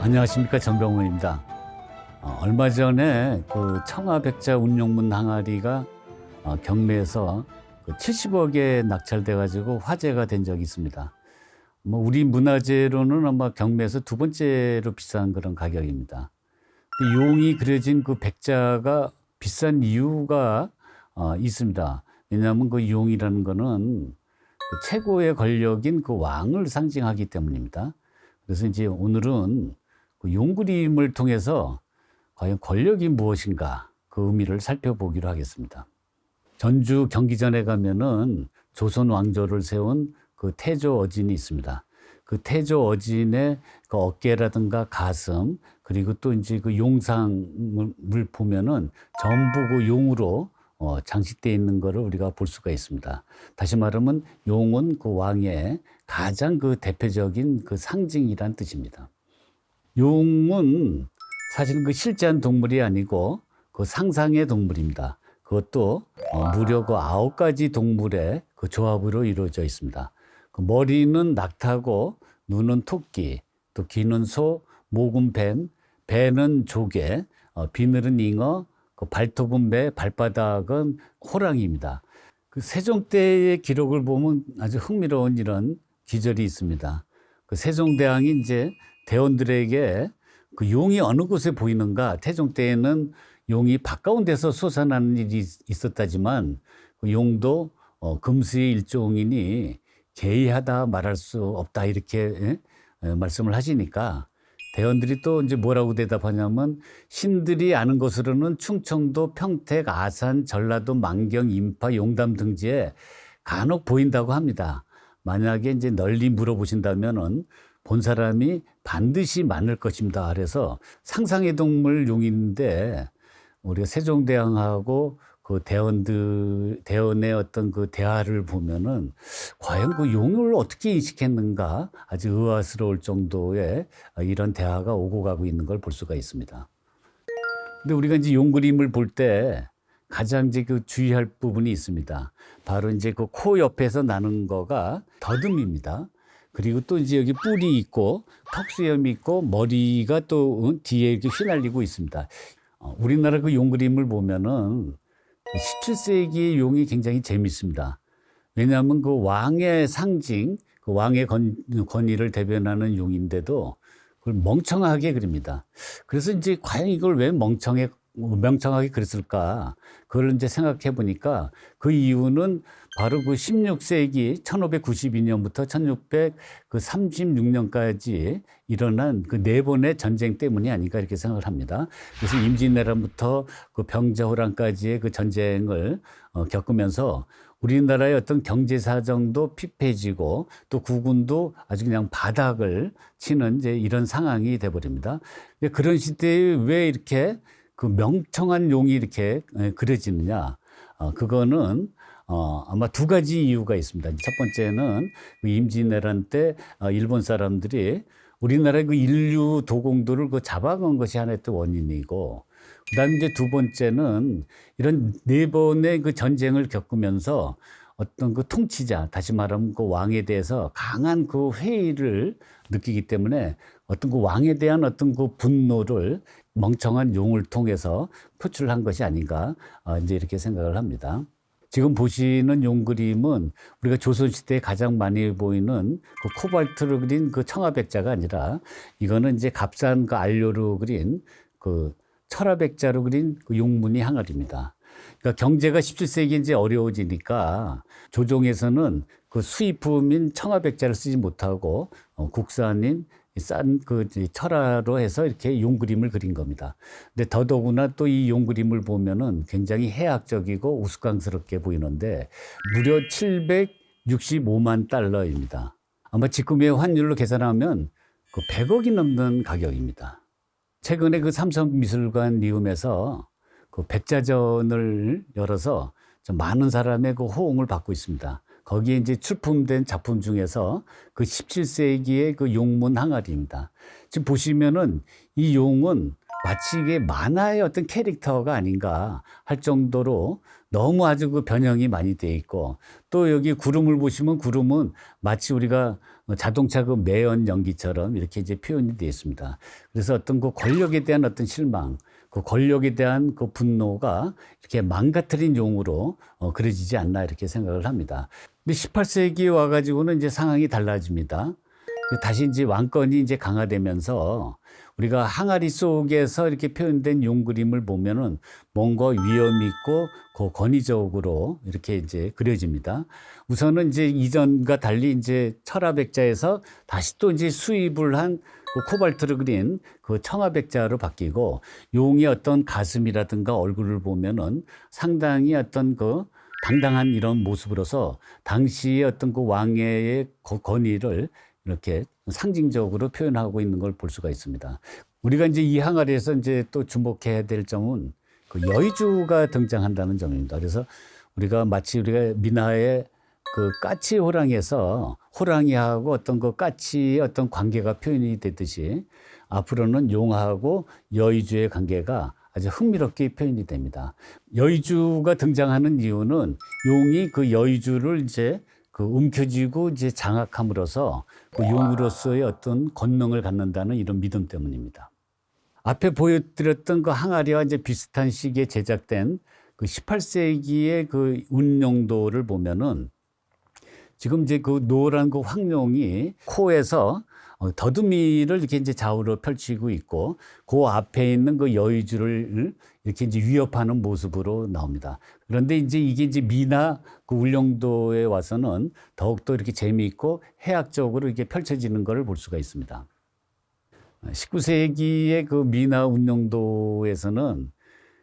안녕하십니까, 전병훈입니다. 얼마 전에 그 청아백자 운용문 항아리가 경매에서 그 70억에 낙찰돼 가지고 화제가 된 적이 있습니다. 우리 문화재로는 아마 경매에서 두 번째로 비싼 그런 가격입니다. 근데 용이 그려진 그 백자가 비싼 이유가 있습니다. 왜냐하면 그 용이라는 거는 그 최고의 권력인 그 왕을 상징하기 때문입니다. 그래서 이제 오늘은 그 용 그림을 통해서 과연 권력이 무엇인가 그 의미를 살펴보기로 하겠습니다. 전주 경기전에 가면은 조선 왕조를 세운 그 태조 어진이 있습니다. 그 태조 어진의 그 어깨라든가 가슴, 그리고 또 이제 그 용상을 보면은 전부 그 용으로 장식되어 있는 것을 우리가 볼 수가 있습니다. 다시 말하면 용은 그 왕의 가장 그 대표적인 그 상징이란 뜻입니다. 용은 사실은 그 실제한 동물이 아니고 그 상상의 동물입니다. 그것도 무려 그 9가지 동물의 그 조합으로 이루어져 있습니다. 그 머리는 낙타고, 눈은 토끼, 또 귀는 소, 목은 뱀, 배는 조개, 비늘은 잉어, 그 발톱은 매, 발바닥은 호랑이입니다. 그 세종 때의 기록을 보면 아주 흥미로운 이런 기절이 있습니다. 그 세종대왕이 이제 대원들에게 그 용이 어느 곳에 보이는가, 태종 때에는 용이 바깥 데서 솟아나는 일이 있었다지만 그 용도 금수의 일종이니 개의하다 말할 수 없다, 이렇게 말씀을 하시니까 대원들이 또 이제 뭐라고 대답하냐면, 신들이 아는 것으로는 충청도, 평택, 아산, 전라도, 만경, 인파, 용담 등지에 간혹 보인다고 합니다. 만약에 이제 널리 물어보신다면은 본 사람이 반드시 많을 것입니다. 그래서 상상의 동물 용인데, 우리가 세종대왕하고 그 대원의 어떤 그 대화를 보면은 과연 그 용을 어떻게 인식했는가, 아주 의아스러울 정도의 이런 대화가 오고 가고 있는 걸 볼 수가 있습니다. 근데 우리가 이제 용 그림을 볼 때 가장 이제 그 주의할 부분이 있습니다. 바로 이제 그 코 옆에서 나는 거가 더듬입니다. 그리고 또 이제 여기 뿔이 있고 턱수염이 있고 머리가 또 뒤에 이렇게 휘날리고 있습니다. 우리나라 그 용 그림을 보면은 17세기의 용이 굉장히 재밌습니다. 왜냐하면 그 왕의 상징, 그 왕의 권위를 대변하는 용인데도 그걸 멍청하게 그립니다. 그래서 이제 과연 이걸 왜 멍청하게 그렸을까? 그걸 이제 생각해 보니까 그 이유는 바로 그 16세기 1592년부터 1636년까지 일어난 그 4번의 전쟁 때문이 아닌가, 이렇게 생각을 합니다. 그래서 임진왜란부터 그 병자호란까지의 그 전쟁을 겪으면서 우리나라의 어떤 경제 사정도 피폐해지고 또 국군도 아주 그냥 바닥을 치는 이제 이런 상황이 돼버립니다. 그런 시대에 왜 이렇게 그 명청한 용이 이렇게 그려지느냐? 그거는 아마 두 가지 이유가 있습니다. 첫 번째는 그 임진왜란 때 일본 사람들이 우리나라의 그 인류 도공들을 그 잡아간 것이 하나의 또 원인이고, 그다음에 이제 두 번째는 이런 4번의 그 전쟁을 겪으면서 어떤 그 통치자, 다시 말하면 그 왕에 대해서 강한 그 회의를 느끼기 때문에 어떤 그 왕에 대한 어떤 그 분노를 멍청한 용을 통해서 표출한 것이 아닌가, 이제 이렇게 생각을 합니다. 지금 보시는 용 그림은 우리가 조선시대에 가장 많이 보이는 그 코발트로 그린 그 청아백자가 아니라, 이거는 이제 값싼 그 안료로 그린 그 철화백자로 그린 그 용무늬 항아리입니다. 그러니까 경제가 17세기 이제 어려워지니까 조정에서는 그 수입품인 청아백자를 쓰지 못하고 국산인 싼 그 철화로 해서 이렇게 용 그림을 그린 겁니다. 근데 더더구나 또 이 용 그림을 보면은 굉장히 해학적이고 우스꽝스럽게 보이는데 무려 765만 달러입니다. 아마 지금의 환율로 계산하면 그 100억이 넘는 가격입니다. 최근에 그 삼성미술관 리움에서 그 백자전을 열어서 좀 많은 사람의 그 호응을 받고 있습니다. 거기에 이제 출품된 작품 중에서 그 17세기의 그 용문 항아리입니다. 지금 보시면은 이 용은 마치 이게 만화의 어떤 캐릭터가 아닌가 할 정도로 너무 아주 그 변형이 많이 돼 있고, 또 여기 구름을 보시면 구름은 마치 우리가 자동차 그 매연 연기처럼 이렇게 이제 표현이 되어 있습니다. 그래서 어떤 그 권력에 대한 어떤 실망, 그 권력에 대한 그 분노가 이렇게 망가뜨린 용으로 그려지지 않나 이렇게 생각을 합니다. 근데 18세기에 와가지고는 이제 상황이 달라집니다. 다시 이제 왕권이 이제 강화되면서 우리가 항아리 속에서 이렇게 표현된 용 그림을 보면은 뭔가 위험 있고 권위적으로 이렇게 이제 그려집니다. 우선은 이제 이전과 달리 이제 철화백자에서 다시 또 이제 수입을 한 그 코발트를 그린 그 청화백자로 바뀌고, 용의 어떤 가슴이라든가 얼굴을 보면은 상당히 어떤 그 당당한 이런 모습으로서 당시의 어떤 그 왕의 권위를 이렇게 상징적으로 표현하고 있는 걸 볼 수가 있습니다. 우리가 이제 이 항아리에서 이제 또 주목해야 될 점은 그 여의주가 등장한다는 점입니다. 그래서 마치 우리가 민화의 그 까치 호랑이에서 호랑이하고 어떤 그 까치의 어떤 관계가 표현이 되듯이, 앞으로는 용하고 여의주의 관계가 아주 흥미롭게 표현이 됩니다. 여의주가 등장하는 이유는 용이 그 여의주를 이제 그 움켜쥐고 이제 장악함으로써 그 용으로서의 어떤 권능을 갖는다는 이런 믿음 때문입니다. 앞에 보여드렸던 그 항아리와 이제 비슷한 시기에 제작된 그 18세기의 그 운용도를 보면은, 지금 이제 그 노란 그 황룡이 코에서 더듬이를 이렇게 이제 좌우로 펼치고 있고, 그 앞에 있는 그 여의주를 이렇게 이제 위협하는 모습으로 나옵니다. 그런데 이제 이게 이제 미나 그 울릉도에 와서는 더욱더 이렇게 재미있고 해학적으로 이렇게 펼쳐지는 것을 볼 수가 있습니다. 19세기의 그 미나 울릉도에서는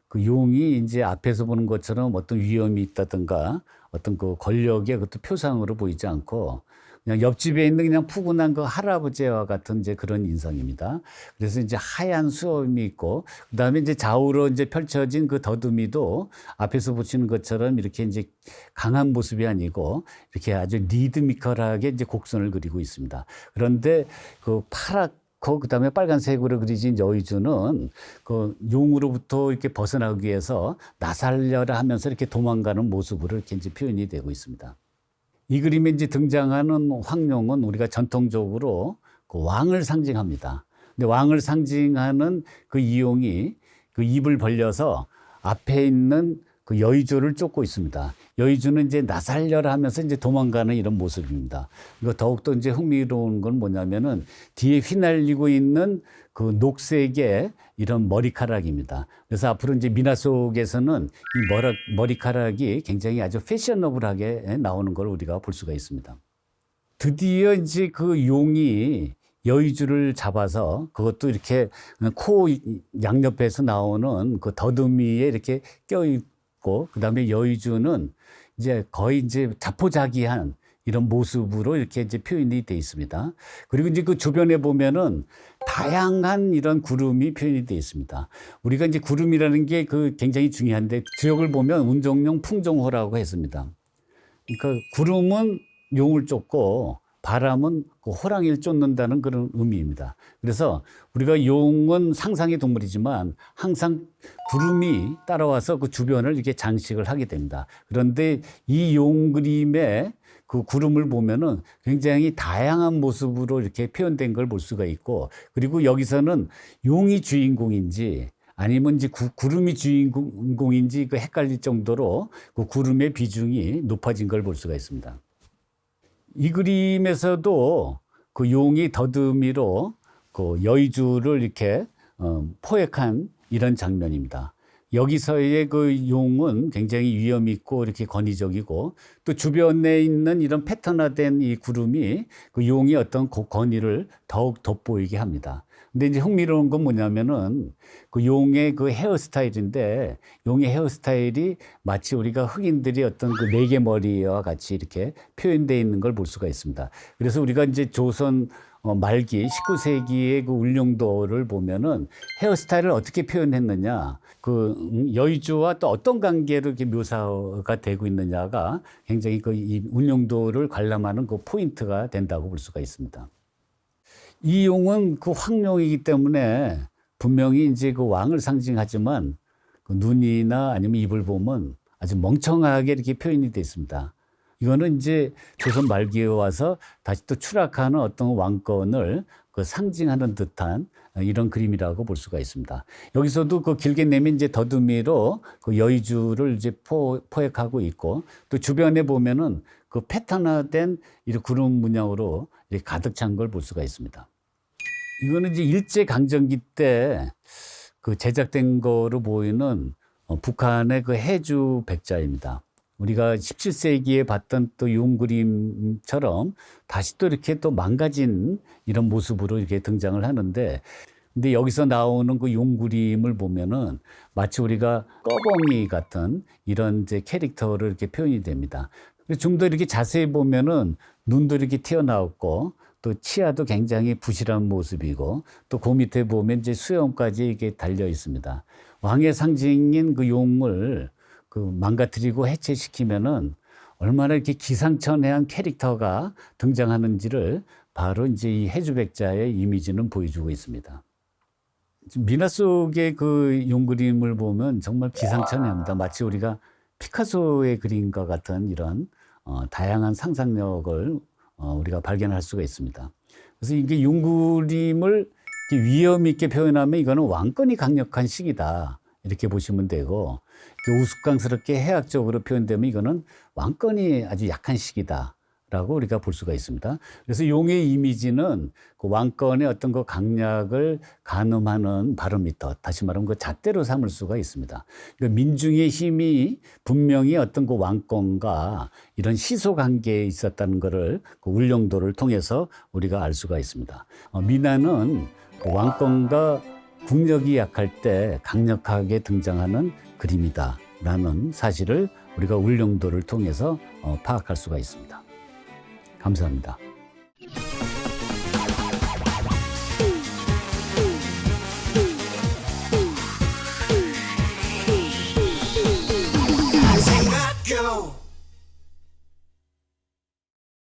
그 용이 이제 앞에서 보는 것처럼 어떤 위험이 있다든가 어떤 그 권력의 그것도 표상으로 보이지 않고, 그냥 옆집에 있는 그냥 푸근한 그 할아버지와 같은 이제 그런 인상입니다. 그래서 이제 하얀 수염이 있고, 그 다음에 이제 좌우로 이제 펼쳐진 그 더듬이도 앞에서 보시는 것처럼 이렇게 이제 강한 모습이 아니고 이렇게 아주 리드미컬하게 이제 곡선을 그리고 있습니다. 그런데 그 파랗고 그다음에 빨간색으로 그려진 여의주는 그 용으로부터 이렇게 벗어나기 위해서 나살려라 하면서 이렇게 도망가는 모습으로 이렇게 이제 표현이 되고 있습니다. 이 그림에 이제 등장하는 황룡은 우리가 전통적으로 그 왕을 상징합니다. 근데 왕을 상징하는 그 이용이 그 입을 벌려서 앞에 있는 그 여의주를 쫓고 있습니다. 여의주는 이제 나살려라 하면서 이제 도망가는 이런 모습입니다. 이거 더욱더 이제 흥미로운 건 뭐냐면은 뒤에 휘날리고 있는 그 녹색의 이런 머리카락입니다. 그래서 앞으로 이제 미나 속에서는 이 머리카락이 굉장히 아주 패셔너블하게 나오는 걸 우리가 볼 수가 있습니다. 드디어 이제 그 용이 여의주를 잡아서 그것도 이렇게 코 양옆에서 나오는 그 더듬이에 이렇게 껴있고, 그 다음에 여의주는 이제 거의 이제 자포자기한 이런 모습으로 이렇게 이제 표현이 되어 있습니다. 그리고 이제 그 주변에 보면은 다양한 이런 구름이 표현이 되어 있습니다. 우리가 이제 구름이라는 게 그 굉장히 중요한데, 지역을 보면 운종용 풍종호라고 했습니다. 그러니까 구름은 용을 쫓고 바람은 그 호랑이를 쫓는다는 그런 의미입니다. 그래서 우리가 용은 상상의 동물이지만 항상 구름이 따라와서 그 주변을 이렇게 장식을 하게 됩니다. 그런데 이 용 그림의 그 구름을 보면은 굉장히 다양한 모습으로 이렇게 표현된 걸 볼 수가 있고, 그리고 여기서는 용이 주인공인지 아니면 이제 구름이 주인공인지 그 헷갈릴 정도로 그 구름의 비중이 높아진 걸 볼 수가 있습니다. 이 그림에서도 그 용이 더듬이로 그 여의주를 이렇게 포획한 이런 장면입니다. 여기서의 그 용은 굉장히 위험 있고 이렇게 권위적이고, 또 주변에 있는 이런 패턴화된 이 구름이 그 용의 어떤 권위를 더욱 돋보이게 합니다. 근데 이제 흥미로운 건 뭐냐면은 그 용의 그 헤어스타일인데, 용의 헤어스타일이 마치 우리가 흑인들이 어떤 그 네개머리와 같이 이렇게 표현되어 있는 걸 볼 수가 있습니다. 그래서 우리가 이제 조선 말기 19세기의 그 울릉도를 보면은 헤어스타일을 어떻게 표현했느냐, 그 여의주와 또 어떤 관계로 이렇게 묘사가 되고 있느냐가 굉장히 그 이 울릉도를 관람하는 그 포인트가 된다고 볼 수가 있습니다. 이 용은 그 황룡이기 때문에 분명히 이제 그 왕을 상징하지만 그 눈이나 아니면 입을 보면 아주 멍청하게 이렇게 표현이 되어 있습니다. 이거는 이제 조선 말기에 와서 다시 또 추락하는 어떤 왕권을 그 상징하는 듯한 이런 그림이라고 볼 수가 있습니다. 여기서도 그 길게 내면 이제 더듬이로 그 여의주를 이제 포획하고 있고, 또 주변에 보면은 그 패턴화된 이런 구름 문양으로 이렇게 가득 찬 걸 볼 수가 있습니다. 이거는 이제 일제 강점기 때 그 제작된 거로 보이는 북한의 그 해주 백자입니다. 우리가 17세기에 봤던 또 용그림처럼 다시 또 이렇게 또 망가진 이런 모습으로 이렇게 등장을 하는데, 근데 여기서 나오는 그 용그림을 보면은 마치 우리가 꺼벙이 같은 이런 이제 캐릭터로 이렇게 표현이 됩니다. 좀 더 이렇게 자세히 보면은 눈도 이렇게 튀어나왔고, 또 치아도 굉장히 부실한 모습이고, 또 그 밑에 보면 이제 수염까지 이게 달려 있습니다. 왕의 상징인 그 용을 그 망가뜨리고 해체시키면은 얼마나 이렇게 기상천외한 캐릭터가 등장하는지를 바로 이제 이 해주백자의 이미지는 보여주고 있습니다. 미나 속의 그 용그림을 보면 정말 기상천외합니다. 마치 우리가 피카소의 그림과 같은 이런 다양한 상상력을 우리가 발견할 수가 있습니다. 그래서 이게 용그림을 위험 있게 표현하면 이거는 왕권이 강력한 시기다, 이렇게 보시면 되고, 우스꽝스럽게 해학적으로 표현되면 이거는 왕권이 아주 약한 시기다 라고 우리가 볼 수가 있습니다. 그래서 용의 이미지는 그 왕권의 어떤 그 강약을 가늠하는 바로미터, 다시 말하면 그 잣대로 삼을 수가 있습니다. 그러니까 민중의 힘이 분명히 어떤 그 왕권과 이런 시소 관계에 있었다는 것을 그 울릉도를 통해서 우리가 알 수가 있습니다. 미나는 그 왕권과 국력이 약할 때 강력하게 등장하는 그림이다라는 사실을 우리가 울릉도를 통해서 파악할 수가 있습니다. 감사합니다.